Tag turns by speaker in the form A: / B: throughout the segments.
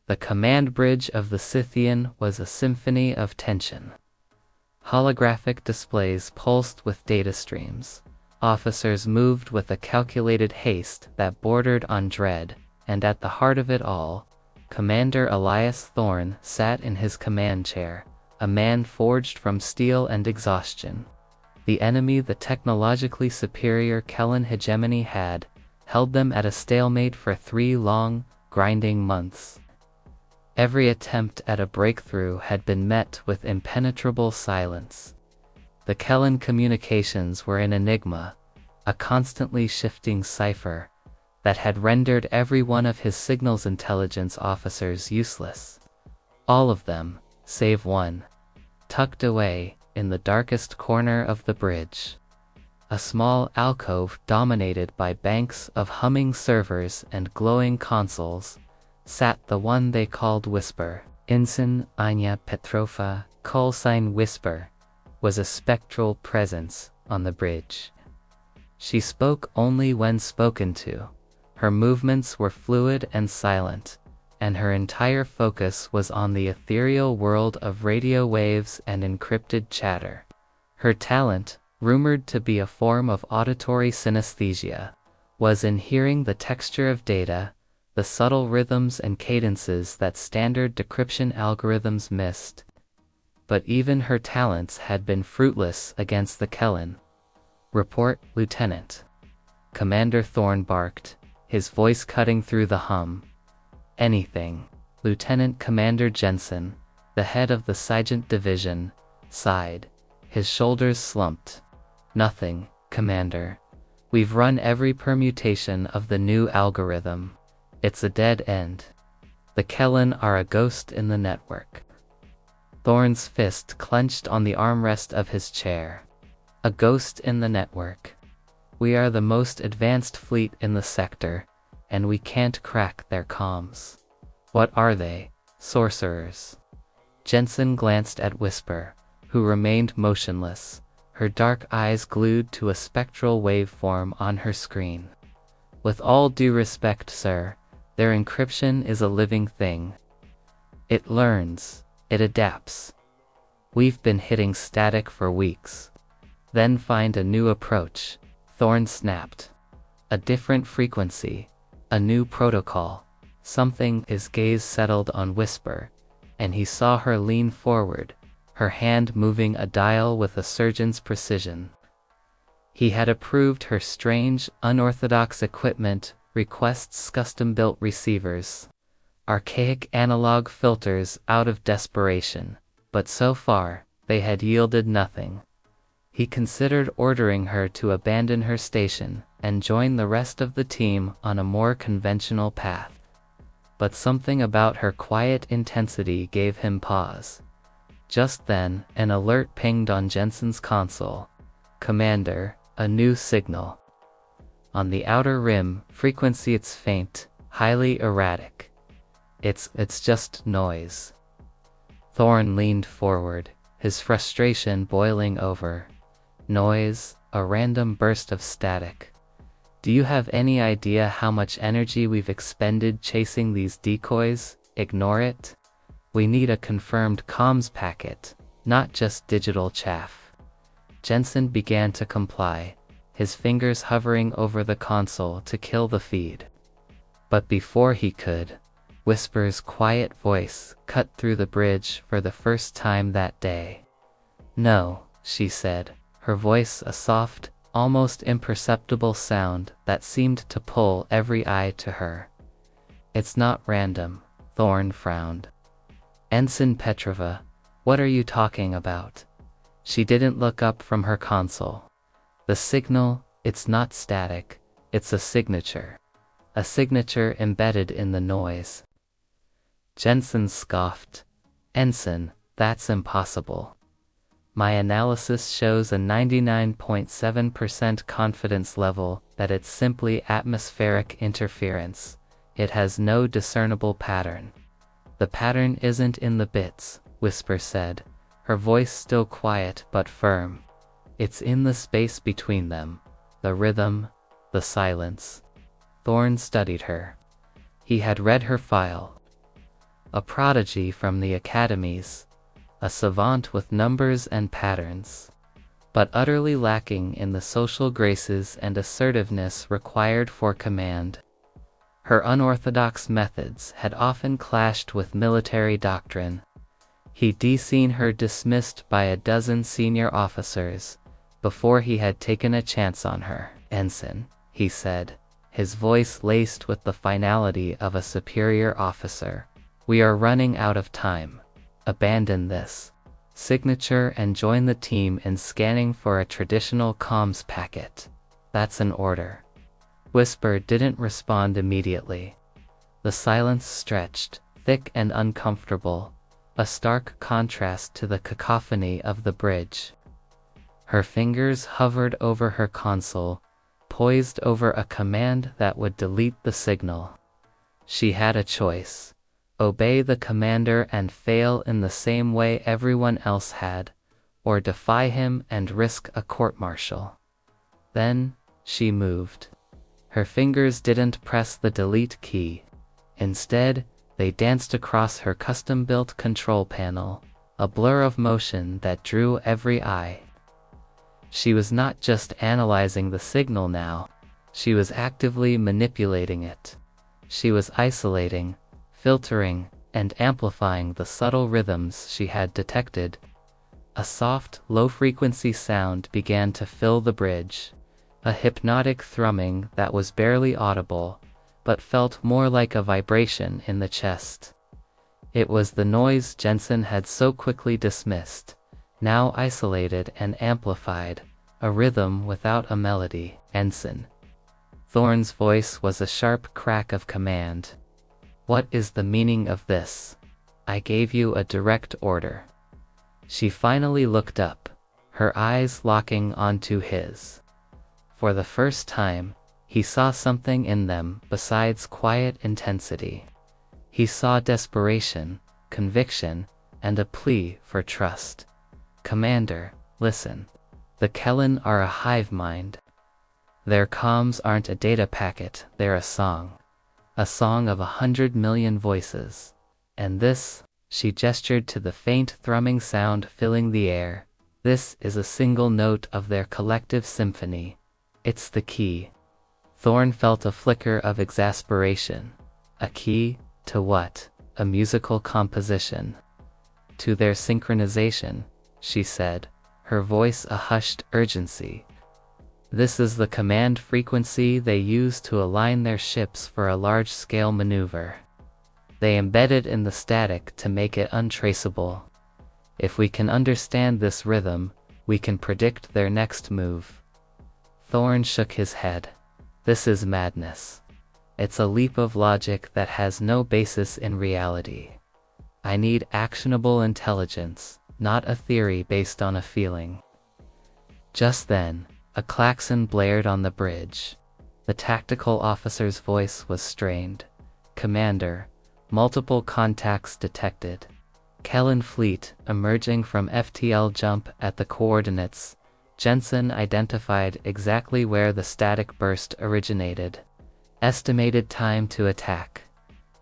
A: The command bridge of the Scythian was a symphony of tension. Holographic displays pulsed with data streams. Officers moved with a calculated haste that bordered on dread, and at the heart of it all, Commander Elias Thorne sat in his command chair, a man forged from steel and exhaustion. The enemy the technologically superior Kellen hegemony had held them at a stalemate for 3 long, grinding months. Every attempt at a breakthrough had been met with impenetrable silence. The Kellen communications were an enigma, a constantly shifting cipher that had rendered every one of his signals intelligence officers useless. All of them, save one, tucked away in the darkest corner of the bridge. A small alcove dominated by banks of humming servers and glowing consoles sat the one they called Whisper. Ensign Anya Petrova, callsign Whisper, was a spectral presence on the bridge. She spoke only when spoken to. Her movements were fluid and silent, and her entire focus was on the ethereal world of radio waves and encrypted chatter. Her talent, rumored to be a form of auditory synesthesia, was in hearing the texture of data, the subtle rhythms and cadences that standard decryption algorithms missed. But even her talents had been fruitless against the Kellen. "Report, Lieutenant," Commander Thorne barked, his voice cutting through the hum. "Anything." Lieutenant Commander Jensen, the head of the Sergeant Division, sighed. His shoulders slumped. "Nothing, Commander. We've run every permutation of the new algorithm. It's a dead end. The Kellen are a ghost in the network." Thorne's fist clenched on the armrest of his chair. "A ghost in the network. We are the most advanced fleet in the sector, and we can't crack their comms." "What are they? Sorcerers?" Jensen glanced at Whisper, who remained motionless, her dark eyes glued to a spectral waveform on her screen. "With all due respect, sir, their encryption is a living thing. It learns, it adapts. We've been hitting static for weeks. Then find a new approach," Thorne snapped. "A different frequency, a new protocol, something." His gaze settled on Whisper, and he saw her lean forward, her hand moving a dial with a surgeon's precision. He had approved her strange, unorthodox equipment requests: custom-built receivers, archaic analog filters out of desperation, but so far, they had yielded nothing. He considered ordering her to abandon her station and join the rest of the team on a more conventional path. But something about her quiet intensity gave him pause. Just then, an alert pinged on Jensen's console. "Commander, a new signal. On the outer rim, frequency it's faint, highly erratic. It's just noise." Thorne leaned forward, his frustration boiling over. "Noise, a random burst of static. Do you have any idea how much energy we've expended chasing these decoys? Ignore it. We need a confirmed comms packet, not just digital chaff." Jensen began to comply, his fingers hovering over the console to kill the feed. But before he could, Whisper's quiet voice cut through the bridge for the first time that day. "No," she said, her voice a soft, almost imperceptible sound that seemed to pull every eye to her. "It's not random," Thorne frowned. "Ensign Petrova, what are you talking about?" She didn't look up from her console. "The signal, it's not static, it's a signature. A signature embedded in the noise." Jensen scoffed. "Ensign, that's impossible. My analysis shows a 99.7% confidence level that it's simply atmospheric interference. It has no discernible pattern." "The pattern isn't in the bits," Whisper said, her voice still quiet but firm. "It's in the space between them, the rhythm, the silence." Thorne studied her. He had read her file. a prodigy from the academies, a savant with numbers and patterns, but utterly lacking in the social graces and assertiveness required for command. Her unorthodox methods had often clashed with military doctrine. He'd seen her dismissed by a dozen senior officers before he had taken a chance on her. "Ensign," he said, his voice laced with the finality of a superior officer, "we are running out of time. Abandon this signature and join the team in scanning for a traditional comms packet. That's an order." Whisper didn't respond immediately. The silence stretched, thick and uncomfortable, a stark contrast to the cacophony of the bridge. Her fingers hovered over her console, poised over a command that would delete the signal. She had a choice: obey the commander and fail in the same way everyone else had, or defy him and risk a court-martial. Then, she moved. Her fingers didn't press the delete key. Instead, they danced across her custom-built control panel, a blur of motion that drew every eye. She was not just analyzing the signal now, she was actively manipulating it. She was isolating, filtering, and amplifying the subtle rhythms she had detected. A soft, low-frequency sound began to fill the bridge, a hypnotic thrumming that was barely audible, but felt more like a vibration in the chest. It was the noise Jensen had so quickly dismissed, now isolated and amplified, a rhythm without a melody. "Ensign." Thorne's voice was a sharp crack of command. "What is the meaning of this? I gave you a direct order." She finally looked up, her eyes locking onto his. For the first time, he saw something in them besides quiet intensity. He saw desperation, conviction, and a plea for trust. "Commander, listen. The Kellen are a hive mind. Their comms aren't a data packet, they're a song. A song of 100 million voices. And this," she gestured to the faint thrumming sound filling the air, "this is a single note of their collective symphony. It's the key." Thorne felt a flicker of exasperation. A key? To what? A musical composition. "To their synchronization," she said, her voice a hushed urgency. "This is the command frequency they use to align their ships for a large-scale maneuver. They embed it in the static to make it untraceable. If we can understand this rhythm, we can predict their next move." Thorne shook his head. "This is madness. It's a leap of logic that has no basis in reality. I need actionable intelligence, not a theory based on a feeling." Just then, a klaxon blared on the bridge. The tactical officer's voice was strained. "Commander, multiple contacts detected. Kellen fleet emerging from FTL jump at the coordinates." Jensen identified exactly where the static burst originated. "Estimated time to attack: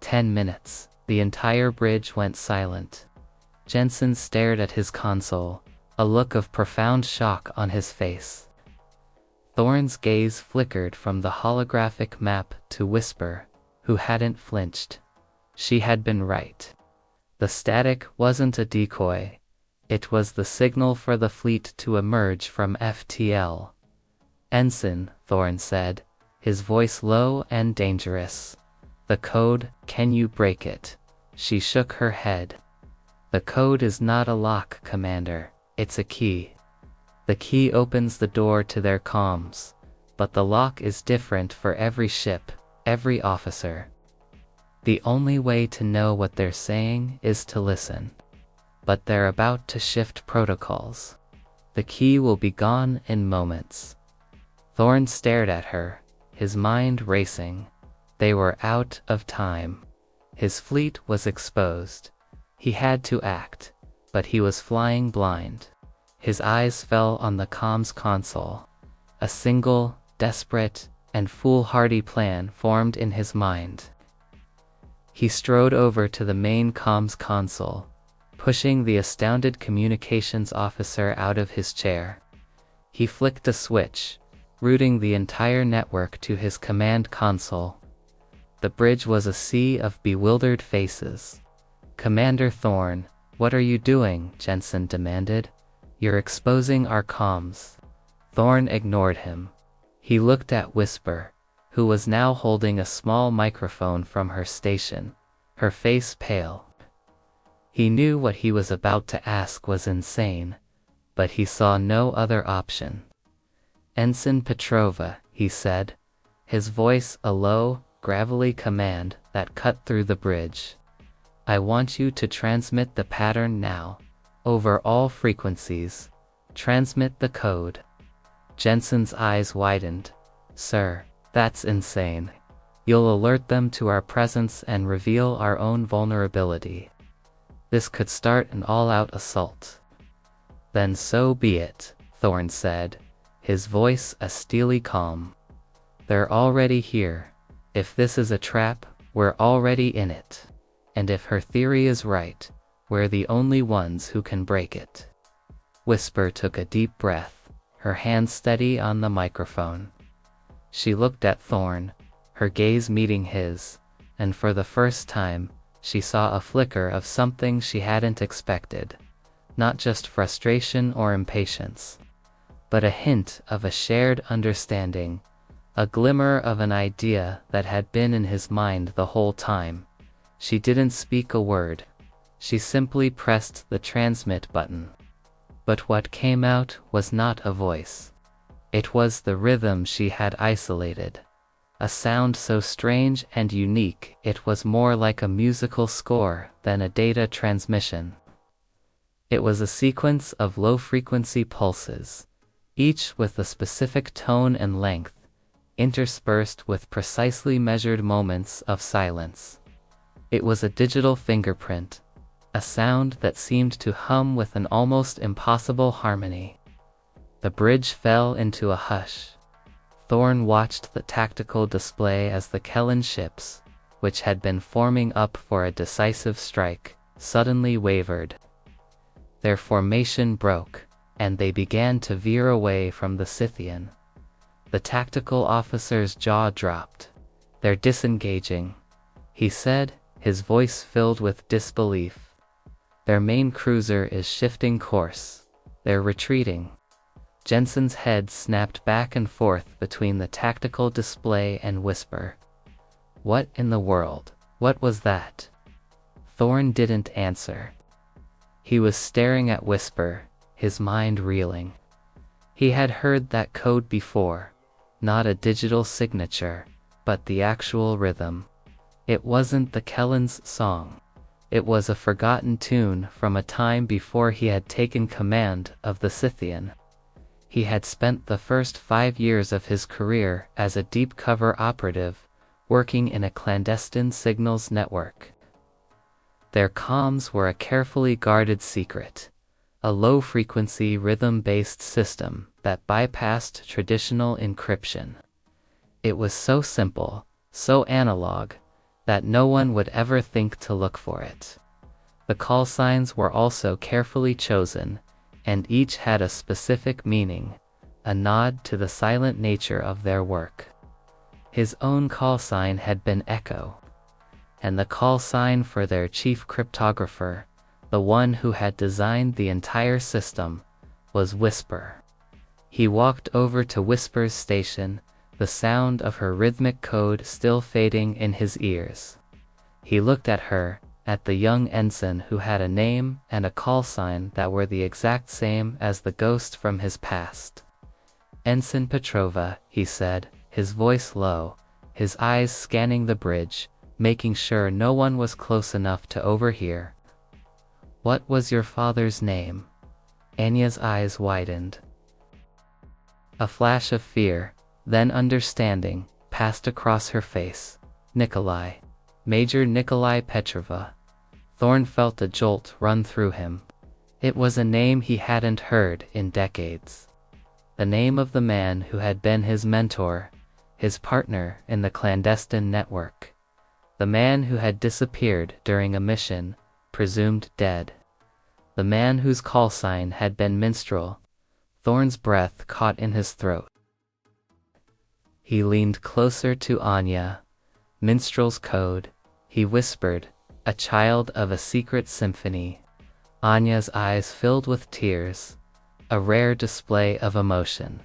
A: 10 minutes. The entire bridge went silent. Jensen stared at his console, a look of profound shock on his face. Thorne's gaze flickered from the holographic map to Whisper, who hadn't flinched. She had been right. The static wasn't a decoy. It was the signal for the fleet to emerge from FTL. "Ensign," Thorne said, his voice low and dangerous. "The code, can you break it?" She shook her head. "The code is not a lock, Commander. It's a key. The key opens the door to their comms, but the lock is different for every ship, every officer. The only way to know what they're saying is to listen. But they're about to shift protocols. The key will be gone in moments." Thorne stared at her, his mind racing. They were out of time. His fleet was exposed. He had to act, but he was flying blind. His eyes fell on the comms console. A single, desperate, and foolhardy plan formed in his mind. He strode over to the main comms console, pushing the astounded communications officer out of his chair. He flicked a switch, routing the entire network to his command console. The bridge was a sea of bewildered faces. "Commander Thorne, what are you doing?" Jensen demanded. "You're exposing our comms." Thorne ignored him. He looked at Whisper, who was now holding a small microphone from her station, her face pale. He knew what he was about to ask was insane, but he saw no other option. "Ensign Petrova," he said, his voice a low, gravelly command that cut through the bridge. "I want you to transmit the pattern now, over all frequencies. Transmit the code." Jensen's eyes widened. "Sir, that's insane. You'll alert them to our presence and reveal our own vulnerability. This could start an all-out assault." "Then so be it," Thorne said, his voice a steely calm. "They're already here. If this is a trap, we're already in it. And if her theory is right, we're the only ones who can break it." Whisper took a deep breath, her hand steady on the microphone. She looked at Thorne, her gaze meeting his, and for the first time, she saw a flicker of something she hadn't expected. Not just frustration or impatience, but a hint of a shared understanding, a glimmer of an idea that had been in his mind the whole time. She didn't speak a word. She simply pressed the transmit button. But what came out was not a voice. It was the rhythm she had isolated. A sound so strange and unique it was more like a musical score than a data transmission. It was a sequence of low-frequency pulses, each with a specific tone and length, interspersed with precisely measured moments of silence. It was a digital fingerprint, a sound that seemed to hum with an almost impossible harmony. The bridge fell into a hush. Thorne watched the tactical display as the Kellen ships, which had been forming up for a decisive strike, suddenly wavered. Their formation broke, and they began to veer away from the Scythian. The tactical officer's jaw dropped. "They're disengaging," he said, his voice filled with disbelief. "Their main cruiser is shifting course. They're retreating." Jensen's head snapped back and forth between the tactical display and Whisper. What in the world? What was that? Thorne didn't answer. He was staring at Whisper, his mind reeling. He had heard that code before, not a digital signature, but the actual rhythm. It wasn't the Kellen's song. It was a forgotten tune from a time before he had taken command of the Scythian. He had spent the first 5 years of his career as a deep-cover operative, working in a clandestine signals network. Their comms were a carefully guarded secret, a low-frequency rhythm-based system that bypassed traditional encryption. It was so simple, so analog, that no one would ever think to look for it. The call signs were also carefully chosen, and each had a specific meaning, a nod to the silent nature of their work. His own call sign had been Echo, and the call sign for their chief cryptographer, the one who had designed the entire system, was Whisper. He walked over to Whisper's station, the sound of her rhythmic code still fading in his ears. He looked at her, at the young ensign who had a name and a call sign that were the exact same as the ghost from his past. "Ensign Petrova," he said, his voice low, his eyes scanning the bridge, making sure no one was close enough to overhear. "What was your father's name?" Anya's eyes widened. A flash of fear, then understanding, passed across her face. "Nikolai. Major Nikolai Petrova." Thorne felt a jolt run through him. It was a name he hadn't heard in decades. The name of the man who had been his mentor, his partner in the clandestine network. The man who had disappeared during a mission, presumed dead. The man whose call sign had been minstrel. Thorne's breath caught in his throat. He leaned closer to Anya. Minstrel's code, he whispered, a child of a secret symphony. Anya's eyes filled with tears, a rare display of emotion.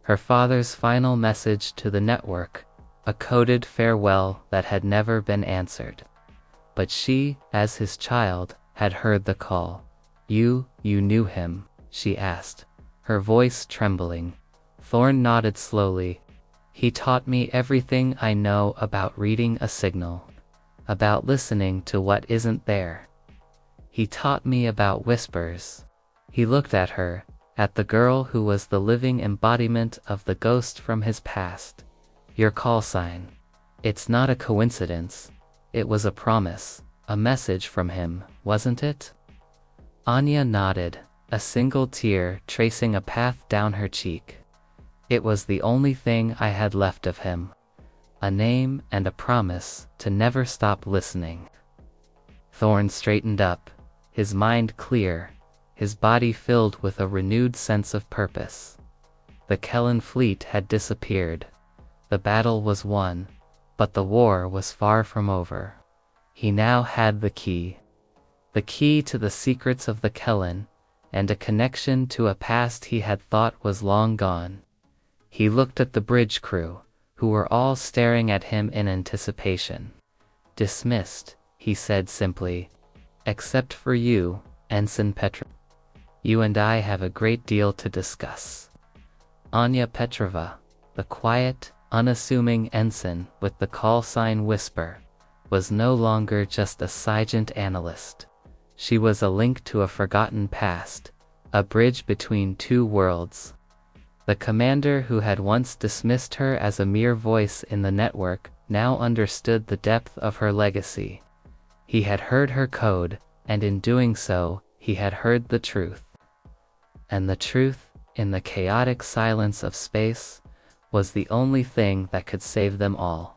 A: Her father's final message to the network, a coded farewell that had never been answered. But she, as his child, had heard the call. You knew him?" she asked, her voice trembling. Thorne nodded slowly. "He taught me everything I know about reading a signal. About listening to what isn't there. He taught me about whispers." He looked at her, at the girl who was the living embodiment of the ghost from his past. "Your call sign. It's not a coincidence. It was a promise, a message from him, wasn't it?" Anya nodded, a single tear tracing a path down her cheek. "It was the only thing I had left of him. A name and a promise to never stop listening." Thorne straightened up, his mind clear, his body filled with a renewed sense of purpose. The Kellen fleet had disappeared. The battle was won, but the war was far from over. He now had the key to the secrets of the Kellen, and a connection to a past he had thought was long gone. He looked at the bridge crew, who were all staring at him in anticipation. "Dismissed," he said simply. "Except for you, Ensign Petrova. You and I have a great deal to discuss." Anya Petrova, the quiet, unassuming ensign with the call sign Whisper, was no longer just a Sigent analyst. She was a link to a forgotten past, a bridge between two worlds. The commander who had once dismissed her as a mere voice in the network now understood the depth of her legacy. He had heard her code, and in doing so, he had heard the truth. And the truth, in the chaotic silence of space, was the only thing that could save them all.